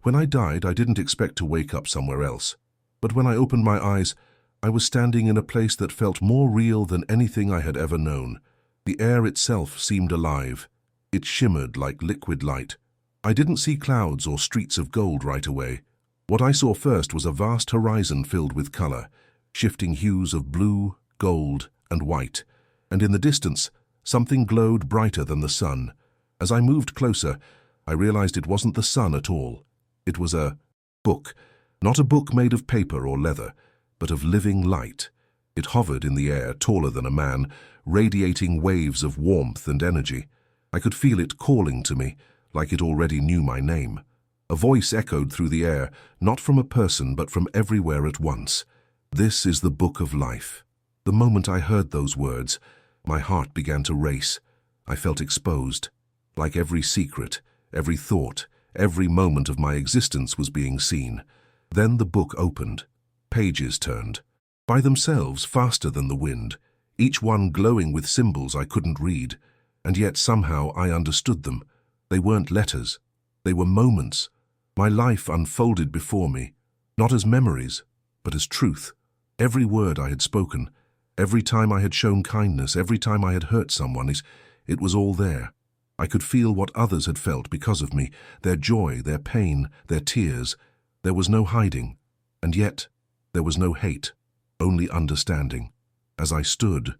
When I died, I didn't expect to wake up somewhere else. But when I opened my eyes, I was standing in a place that felt more real than anything I had ever known. The air itself seemed alive. It shimmered like liquid light. I didn't see clouds or streets of gold right away. What I saw first was a vast horizon filled with color, shifting hues of blue, gold, and white. And in the distance, something glowed brighter than the sun. As I moved closer, I realized it wasn't the sun at all. It was a book, not a book made of paper or leather, but of living light. It hovered in the air, taller than a man, radiating waves of warmth and energy. I could feel it calling to me, like it already knew my name. A voice echoed through the air, not from a person, but from everywhere at once. "This is the book of life." The moment I heard those words, my heart began to race. I felt exposed, like every secret, every thought, every moment of my existence was being seen. Then the book opened. Pages turned, by themselves, faster than the wind, each one glowing with symbols I couldn't read. And yet somehow I understood them. They weren't letters. They were moments. My life unfolded before me, not as memories, but as truth. Every word I had spoken, every time I had shown kindness, every time I had hurt someone, it was all there. I could feel what others had felt because of me, their joy, their pain, their tears. There was no hiding, and yet there was no hate, only understanding. As I stood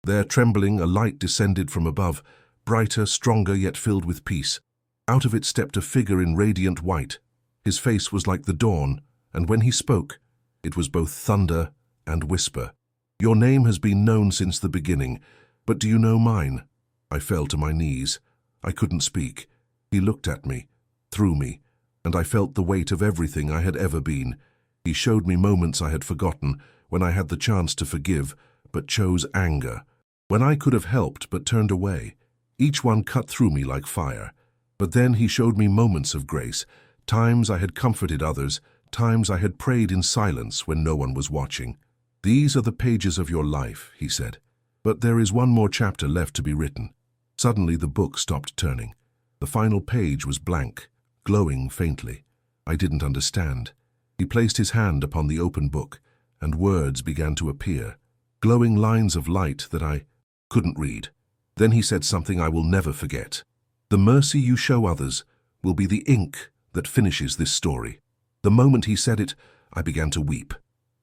there trembling, a light descended from above, brighter, stronger, yet filled with peace. Out of it stepped a figure in radiant white. His face was like the dawn, and when he spoke, it was both thunder and whisper. "Your name has been known since the beginning, but do you know mine?" I fell to my knees. I couldn't speak. He looked at me, through me, and I felt the weight of everything I had ever been. He showed me moments I had forgotten, when I had the chance to forgive, but chose anger. When I could have helped, but turned away. Each one cut through me like fire. But then he showed me moments of grace, times I had comforted others, times I had prayed in silence when no one was watching. "These are the pages of your life," he said. "But there is one more chapter left to be written." Suddenly the book stopped turning. The final page was blank, glowing faintly. I didn't understand. He placed his hand upon the open book, and words began to appear, glowing lines of light that I couldn't read. Then he said something I will never forget. "The mercy you show others will be the ink that finishes this story." The moment he said it, I began to weep.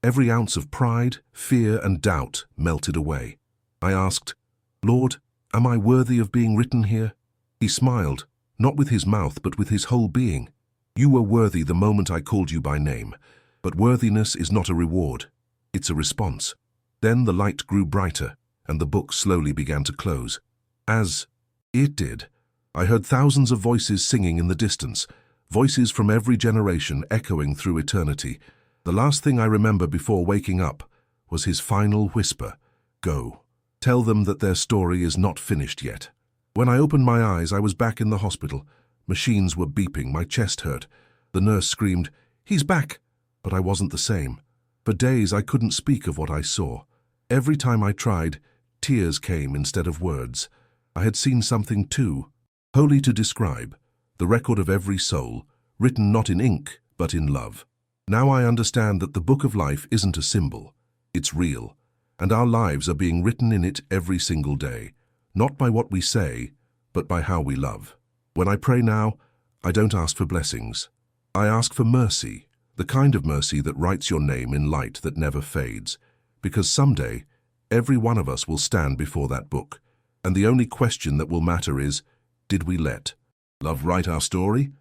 Every ounce of pride, fear, and doubt melted away. I asked, "Lord, am I worthy of being written here?" He smiled, not with his mouth, but with his whole being. "You were worthy the moment I called you by name, but worthiness is not a reward. It's a response." Then the light grew brighter, and the book slowly began to close. As it did, I heard thousands of voices singing in the distance, voices from every generation echoing through eternity. The last thing I remember before waking up was his final whisper, "Go. Tell them that their story is not finished yet." When I opened my eyes, I was back in the hospital. Machines were beeping, my chest hurt. The nurse screamed, "He's back!" But I wasn't the same. For days I couldn't speak of what I saw. Every time I tried, tears came instead of words. I had seen something too, holy to describe, the record of every soul, written not in ink, but in love. Now I understand that the book of life isn't a symbol. It's real, and our lives are being written in it every single day, not by what we say, but by how we love. When I pray now, I don't ask for blessings. I ask for mercy, the kind of mercy that writes your name in light that never fades, because someday, every one of us will stand before that book, and the only question that will matter is, did we let love write our story?